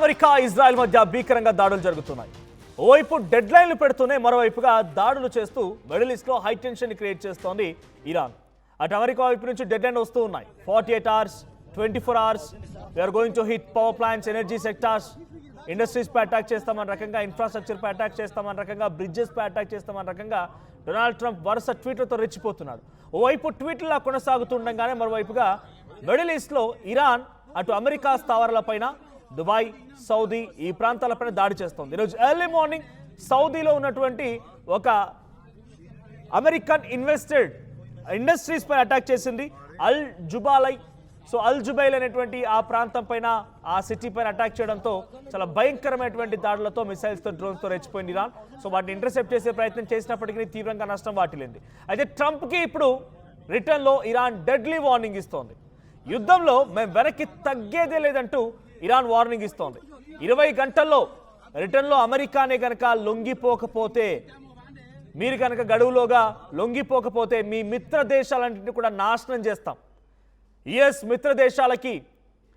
America Israel మధ్య భీకరంగా దాడులు జరుగుతున్నాయి. ఓవైపు డెడ్ లైన్లు పెడుతూనే మరోవైపుగా దాడులు చేస్తూ మిడిల్ ఈస్ట్లో హై టెన్షన్ క్రియేట్ చేస్తోంది ఇరాన్. అటు అమెరికా వైపు నుంచి డెడ్ లైన్ వస్తూ ఉన్నాయి. 48 hours, 24 hours we're going to hit power plants, energy sectors, industries పై అటాక్ చేస్తామన్న రకంగా, ఇన్ఫ్రాస్ట్రక్చర్ పై అటాక్ చేస్తామన్న రకంగా, బ్రిడ్జెస్ పై అటాక్ చేస్తామన్న రకంగా డొనాల్డ్ ట్రంప్ వరుస ట్వీట్లతో రెచ్చిపోతున్నాడు. ఓవైపు ట్వీట్లా కొనసాగుతుండగానే మరోవైపుగా మిడిల్ ఈస్ట్లో ఇరాన్ అటు అమెరికా స్థావరాలపైన, దుబాయ్, సౌదీ ఈ ప్రాంతాలపైన దాడి చేస్తోంది. ఈరోజు ఎర్లీ మార్నింగ్ సౌదీలో ఉన్నటువంటి ఒక అమెరికన్ ఇన్వెస్టెడ్ ఇండస్ట్రీస్ పైన అటాక్ చేసింది. అల్ జుబైల్ అనేటువంటి ఆ ప్రాంతం పైన, ఆ సిటీ పైన అటాక్ చేయడంతో చాలా భయంకరమైనటువంటి దాడులతో, మిసైల్స్తో, డ్రోన్స్తో రెచ్చిపోయింది ఇరాన్. సో వాటిని ఇంటర్సెప్ట్ చేసే ప్రయత్నం చేసినప్పటికీ తీవ్రంగా నష్టం వాటిల్లింది. అయితే ట్రంప్కి ఇప్పుడు రిటర్న్లో ఇరాన్ డెడ్లీ వార్నింగ్ ఇస్తోంది. యుద్ధంలో మేము వెనక్కి తగ్గేదే లేదంటూ ఇరాన్ వార్నింగ్ ఇస్తోంది. 20 గంటల్లో రిటర్న్లో అమెరికానే కనుక లొంగిపోకపోతే, మీరు కనుక గడువులోగా లొంగిపోకపోతే మీ మిత్ర దేశాలన్నింటినీ కూడా నాశనం చేస్తాం. యుఎస్ మిత్ర దేశాలకి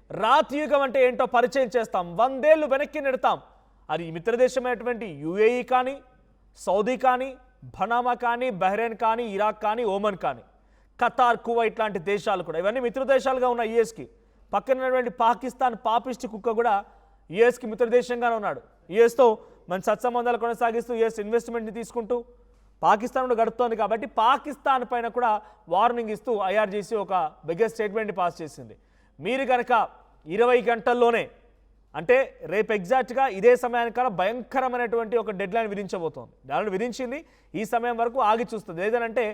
రాతియుగం అంటే ఏంటో పరిచయం చేస్తాం, 100 ఏళ్ళు వెనక్కి నెడతాం. అది మిత్రదేశమైనటువంటి యుఏఈ కానీ, సౌదీ కానీ, బనామా కానీ, బహ్రెయిన్ కానీ, ఇరాక్ కానీ, ఓమన్ కానీ, ఖతార్, కువైట్ లాంటి దేశాలు కూడా, ఇవన్నీ మిత్ర దేశాలుగా ఉన్న యుఎస్కి. పక్కన ఉన్నటువంటి పాకిస్తాన్ పాపిస్టి కుక్క కూడా యుఎస్కి మిత్రదేశంగానే ఉన్నాడు. యుఎస్తో మన సత్సంబంధాలు కొనసాగిస్తూ, యుఎస్ ఇన్వెస్ట్మెంట్ని తీసుకుంటూ పాకిస్తాన్ గడుపుతోంది. కాబట్టి పాకిస్తాన్ పైన కూడా వార్నింగ్ ఇస్తూ ఐఆర్జీసీ ఒక బిగ్గెస్ట్ స్టేట్మెంట్ని పాస్ చేసింది. మీరు కనుక 20 గంటల్లోనే, అంటే రేపు ఎగ్జాక్ట్గా ఇదే సమయానికన్నా భయంకరమైనటువంటి ఒక డెడ్ లైన్ విధించబోతోంది. దానిని విధించింది. ఈ సమయం వరకు ఆగి చూస్తుంది. లేదనంటే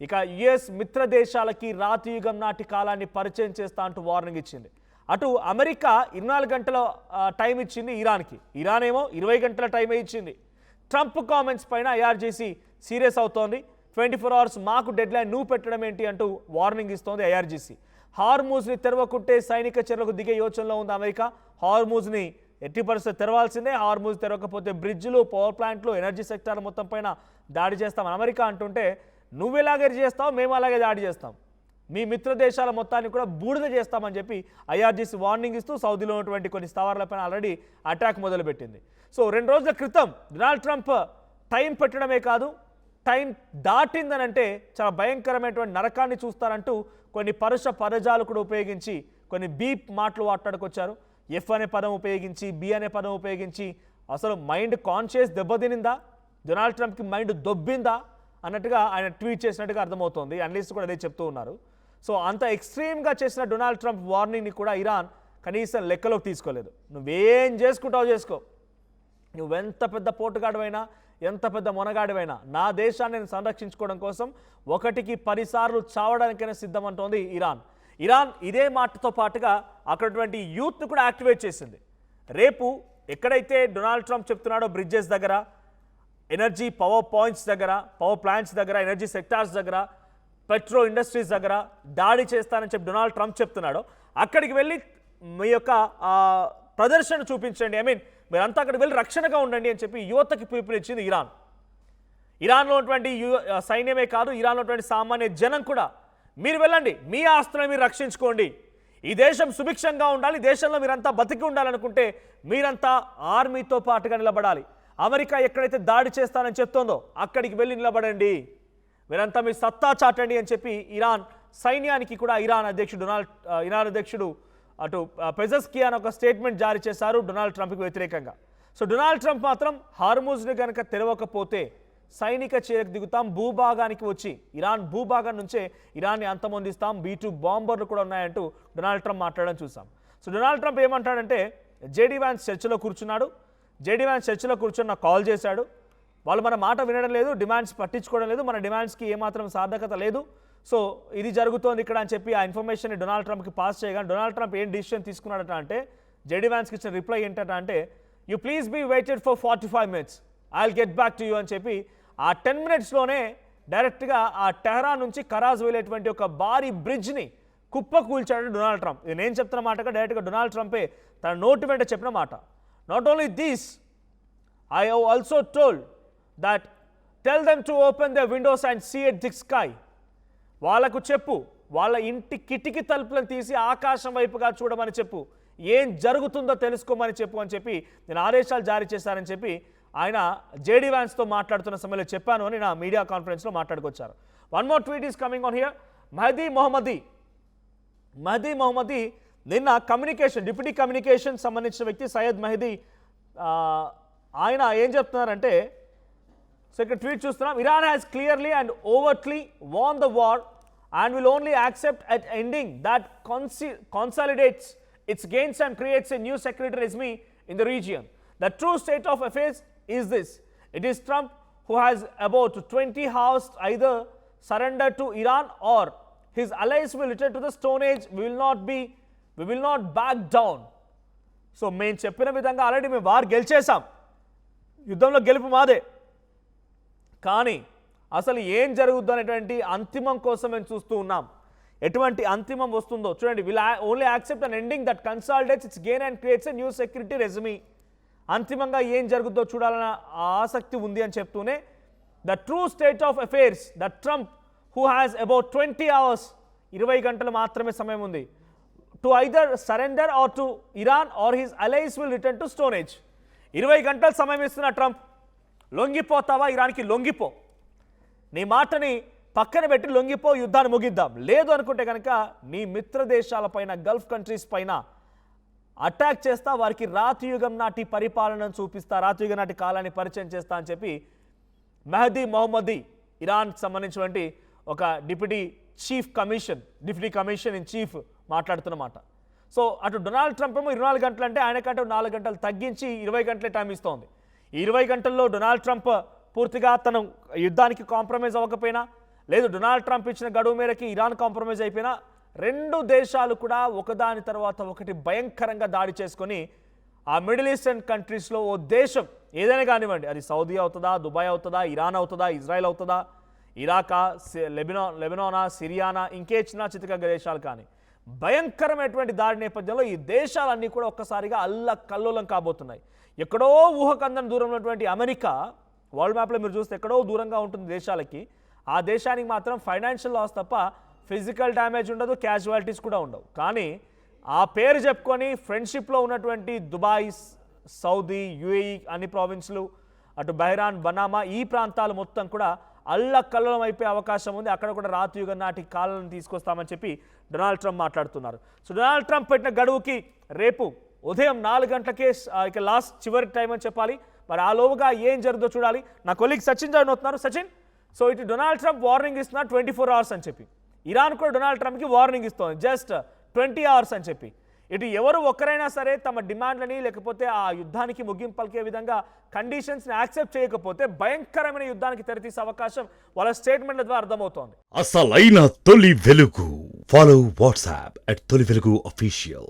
ఇక యుఎస్ మిత్ర దేశాలకి రాతియుగం నాటి కాలాన్ని పరిచయం చేస్తా అంటూ వార్నింగ్ ఇచ్చింది. అటు అమెరికా 24 గంటల టైం ఇచ్చింది ఇరాన్కి. ఇరాన్ ఏమో 20 గంటల టైమే ఇచ్చింది. ట్రంప్ కామెంట్స్ పైన ఐఆర్జీసీ సీరియస్ అవుతోంది. 24 hours మాకు డెడ్ లైన్, నువ్వు పెట్టడం ఏంటి అంటూ వార్నింగ్ ఇస్తోంది ఐఆర్జీసీ. హార్మూజ్ని తెరవకుంటే సైనిక చర్యలకు దిగే యోచనలో ఉంది అమెరికా. హార్మూజ్ని ఎట్టి పరిస్థితి తెరవాల్సిందే. హార్మూజ్ తెరవకపోతే బ్రిడ్జ్లు, పవర్ ప్లాంట్లు, ఎనర్జీ సెక్టార్ మొత్తం పైన దాడి చేస్తాం అమెరికా అంటుంటే, నువ్వు ఎలాగే చేస్తావు, మేము అలాగే దాడి చేస్తాం, మీ మిత్ర దేశాల మొత్తాన్ని కూడా బూడిద చేస్తామని చెప్పి ఐఆర్జీసీ వార్నింగ్ ఇస్తూ సౌదీలో ఉన్నటువంటి కొన్ని స్థావరాలపైన ఆల్రెడీ అటాక్ మొదలుపెట్టింది. సో 2 రోజుల క్రితం డొనాల్డ్ ట్రంప్ టైం పెట్టడమే కాదు, టైం దాటిందనంటే చాలా భయంకరమైనటువంటి నరకాన్ని చూస్తారంటూ కొన్ని పరుష పదజాలు కూడా ఉపయోగించి, కొన్ని బీప్ మాటలు మాట్లాడుకొచ్చారు. ఎఫ్ అనే పదం ఉపయోగించి, బి అనే పదం ఉపయోగించి, అసలు మైండ్ కాన్షియస్ దెబ్బతినిందా, డొనాల్డ్ ట్రంప్కి మైండ్ దొబ్బిందా అన్నట్టుగా ఆయన ట్వీట్ చేసినట్టుగా అర్థమవుతోంది. అనలిస్ట్ కూడా అదే చెప్తూ ఉన్నారు. సో అంత ఎక్స్ట్రీమ్గా చేసిన డొనాల్డ్ ట్రంప్ వార్నింగ్ని కూడా ఇరాన్ కనీసం లెక్కలోకి తీసుకోలేదు. నువ్వేం చేసుకుంటావో చేసుకో, నువ్వెంత పెద్ద పోటుగాడివైనా, ఎంత పెద్ద మొనగాడివైనా, నా దేశాన్ని నేను సంరక్షించుకోవడం కోసం 1కి 10 సార్లు చావడానికైనా సిద్ధమంటోంది ఇరాన్. ఇరాన్ ఇదే మాటతో పాటుగా అక్కడటువంటి యూత్ను కూడా యాక్టివేట్ చేసింది. రేపు ఎక్కడైతే డొనాల్డ్ ట్రంప్ చెప్తున్నాడో బ్రిడ్జెస్ దగ్గర, ఎనర్జీ పవర్ పాయింట్స్ దగ్గర, పవర్ ప్లాంట్స్ దగ్గర, ఎనర్జీ సెక్టార్స్ దగ్గర, పెట్రో ఇండస్ట్రీస్ దగ్గర దాడి చేస్తానని చెప్పి డొనాల్డ్ ట్రంప్ చెప్తున్నాడో, అక్కడికి వెళ్ళి మీ యొక్క ప్రదర్శన చూపించండి, మీరంతా అక్కడికి వెళ్ళి రక్షణగా ఉండండి అని చెప్పి యువతకి పిలుపునిచ్చింది ఇరాన్. ఇరాన్లో ఉన్నటువంటి సైన్యమే కాదు, ఇరాన్లో ఉన్నటువంటి సామాన్య జనం కూడా, మీరు వెళ్ళండి, మీ ఆస్తులను మీరు రక్షించుకోండి, ఈ దేశం సుభిక్షంగా ఉండాలి, దేశంలో మీరంతా బతికి ఉండాలనుకుంటే మీరంతా ఆర్మీతో పాటుగా నిలబడాలి. అమెరికా ఎక్కడైతే దాడి చేస్తానని చెప్తోందో అక్కడికి వెళ్ళి నిలబడండి, మీరంతా మీ సత్తా చాటండి అని చెప్పి ఇరాన్ సైన్యానికి కూడా ఇరాన్ అధ్యక్షుడు అటు పెజెస్కియాన్ ఒక స్టేట్మెంట్ జారీ చేశారు డొనాల్డ్ ట్రంప్కి వ్యతిరేకంగా. సో డొనాల్డ్ ట్రంప్ మాత్రం హార్మూజ్ని కనుక తెరవకపోతే సైనిక చర్యకు దిగుతాం, భూభాగానికి వచ్చి ఇరాన్ భూభాగం నుంచే ఇరాన్ని అంతమొందిస్తాం, B-2 బాంబర్లు కూడా ఉన్నాయంటూ డొనాల్డ్ ట్రంప్ మాట్లాడడం చూసాం. సో డొనాల్డ్ ట్రంప్ ఏమంటాడంటే, జేడీ వ్యాన్స్ చర్చలో కూర్చున్నాడు, జేడీ వ్యాన్స్ చర్చలో కూర్చొని నాకు కాల్ చేశాడు, వాళ్ళు మన మాట వినడం లేదు, డిమాండ్స్ పట్టించుకోవడం లేదు, మన డిమాండ్స్కి ఏమాత్రం సార్థకత లేదు, సో ఇది జరుగుతోంది ఇక్కడ అని చెప్పి ఆ ఇన్ఫర్మేషన్ని డొనాల్డ్ ట్రంప్కి పాస్ చేయగానే డొనాల్డ్ ట్రంప్ ఏం డిసిషన్ తీసుకున్నాడట అంటే, జేడీ వ్యాన్స్కి ఇచ్చిన రిప్లై ఏంటంటే అంటే, you please be waited for 45 minutes, I will get back to you అని చెప్పి ఆ 10 minutesలోనే డైరెక్ట్గా ఆ టెహరాన్ నుంచి కరాజ్ వెళ్ళేటువంటి ఒక భారీ బ్రిడ్జ్ని కుప్ప కూల్చాడు డొనాల్డ్ ట్రంప్. ఇది నేను చెప్తున్న మాటగా డైరెక్ట్గా డొనాల్డ్ ట్రంపే తన నోటి వెంట చెప్పిన మాట. Not only this, I have also told that tell them to open the windows and see at the sky. వాళ్ళకు చెప్పు, వాళ్ళ ఇంటి కిటికీ తలుపులను తీసి ఆకాశం వైపుగా చూడమని చెప్పు. ఏం జరుగుతుందో తెలుసుకోమని చెప్పు అని చెప్పి నేను ఆదేశాలు జారీ చేశానని చెప్పి ఆయన జేడీ వ్యాన్స్తో మాట్లాడుతున్న సమయంలో చెప్పాను అని నా మీడియా కాన్ఫరెన్స్లో మాట్లాడుకొచ్చారు. One more tweet is coming on here. Mahdi Mohammadi నిన్న డిప్యూటీ కమ్యూనికేషన్ సంబంధించిన వ్యక్తి సయ్యద్ మహదీ ఆయన ఏం చెప్తున్నారంటే, సో ఇక్కడ ట్వీట్ చూస్తున్నాం, Iran has clearly and overtly warn the war and will only accept at ending that consolidates its gains and creates a new sectarianism in the region. The true state of affairs is this. It is Trump who has about 20 hours either surrender to Iran or his allies will return to the Stone Age. We will not back down. So మేము చెప్పిన విధంగా already మేము war గెలిచేసాం, యుద్ధంలో గెలుపు మాదే, కానీ అసలు ఏం జరుగుద్దు అనేటువంటి అంతిమం కోసం మేము చూస్తూ ఉన్నాం. ఎటువంటి అంతిమం వస్తుందో చూడండి. Will only accept an ending that consolidates its gain and creates a new security regime. అంతిమంగా ఏం జరుగుద్దో చూడాలన్న ఆసక్తి ఉంది అని చెప్తూనే the true state of affairs that Trump who has about 20 hours 20 గంటలు మాత్రమే సమయం ఉంది to either surrender or to Iran or his allies will return to stone age. 20 గంటలు సమయం ఇస్తున్న ట్రంప్, లొంగిపోతావా? ఇరాన్కి లొంగిపో, నీ మాటని పక్కన పెట్టి లొంగిపో, యుద్ధాన్ని ముగిద్దాం. లేదు అనుకుంటే కనుక నీ మిత్ర దేశాలపైన, గల్ఫ్ కంట్రీస్ పైన అటాక్ చేస్తా, వారికి రాతియుగం నాటి పరిపాలనను చూపిస్తా, రాతియుగం నాటి కాలాన్ని పరిచయం చేస్తా అని చెప్పి మహదీ మొహమ్మదీ ఇరాన్ సంబంధించినటువంటి ఒక డిప్యూటీ కమిషన్ ఇన్ చీఫ్ మాట్లాడుతున్నమాట. సో అటు డొనాల్డ్ ట్రంప్ ఏమో 24 గంటలు అంటే ఆయనకంటే 4 గంటలు తగ్గించి 20 గంటలే టైం ఇస్తోంది. ఈ 20 గంటల్లో డొనాల్డ్ ట్రంప్ పూర్తిగా తన యుద్ధానికి కాంప్రమైజ్ అవ్వకపోయినా, లేదు డొనాల్డ్ ట్రంప్ ఇచ్చిన గడువు మేరకి ఇరాన్ కాంప్రమైజ్ అయిపోయినా, రెండు దేశాలు కూడా ఒకదాని తర్వాత ఒకటి భయంకరంగా దాడి చేసుకొని ఆ మిడిల్ ఈస్టర్న్ కంట్రీస్లో ఓ దేశం ఏదైనా కానివ్వండి, అది సౌదీ అవుతుందా, దుబాయ్ అవుతుందా, ఇరాన్ అవుతుందా, ఇజ్రాయెల్ అవుతుందా, ఇరాకా, లెబనానా, సిరియానా, ఇంకే చిన్న దేశాలు కానీ భయంకరమైనటువంటి దాడి నేపథ్యంలో ఈ దేశాలన్నీ కూడా ఒక్కసారిగా అల్లకల్లోలం కాబోతున్నాయి. ఎక్కడో ఊహకందని దూరంలో ఉన్నటువంటి అమెరికా వరల్డ్ మ్యాప్లో మీరు చూస్తే ఎక్కడో దూరంగా ఉంటుంది దేశాలకి, ఆ దేశానికి మాత్రం ఫైనాన్షియల్ లాస్ తప్ప ఫిజికల్ డ్యామేజ్ ఉండదు, క్యాజువాలిటీస్ కూడా ఉండవు. కానీ ఆ పేరు చెప్పుకొని ఫ్రెండ్షిప్లో ఉన్నటువంటి దుబాయ్, సౌదీ, యుఏఈ అన్ని ప్రావిన్స్లు, అటు బహ్రాన్, బనామా ఈ ప్రాంతాలు మొత్తం కూడా అల్లకల్లోలం అయిపోయే అవకాశం ఉంది. అక్కడ కూడా రాతియుగం నాటి కాలాలను తీసుకొస్తామని చెప్పి డొనాల్డ్ ట్రంప్ మాట్లాడుతున్నారు. సో డొనాల్డ్ ట్రంప్ పెట్టిన గడువుకి రేపు ఉదయం 4 గంటలకే ఇక లాస్ట్ చివరి టైం అని చెప్పాలి. మరి ఆ లోపుగా ఏం జరుగుతుందో చూడాలి. నా కొలీగ్ సచిన్ జాయిన్ అవుతున్నారు. సచిన్, సో ఇటు డొనాల్డ్ ట్రంప్ వార్నింగ్ ఇస్తున్నారు 24 hours అని చెప్పి, ఇరాన్ కూడా డొనాల్డ్ ట్రంప్కి వార్నింగ్ ఇస్తోంది జస్ట్ 20 hours అని చెప్పి. ఇటు ఎవరు ఒక్కరైనా సరే తమ డిమాండ్లని లేకపోతే ఆ యుద్ధానికి ముగింపు పలికే విధంగా కండిషన్స్ని యాక్సెప్ట్ చేయకపోతే భయంకరమైన యుద్ధానికి తెరతీసే అవకాశం వాళ్ళ స్టేట్మెంట్ల ద్వారా అర్థమవుతోంది. అసలైన తొలి వెలుగు. ఫాలో వాట్సాప్ @తొలి వెలుగు అఫీషియల్.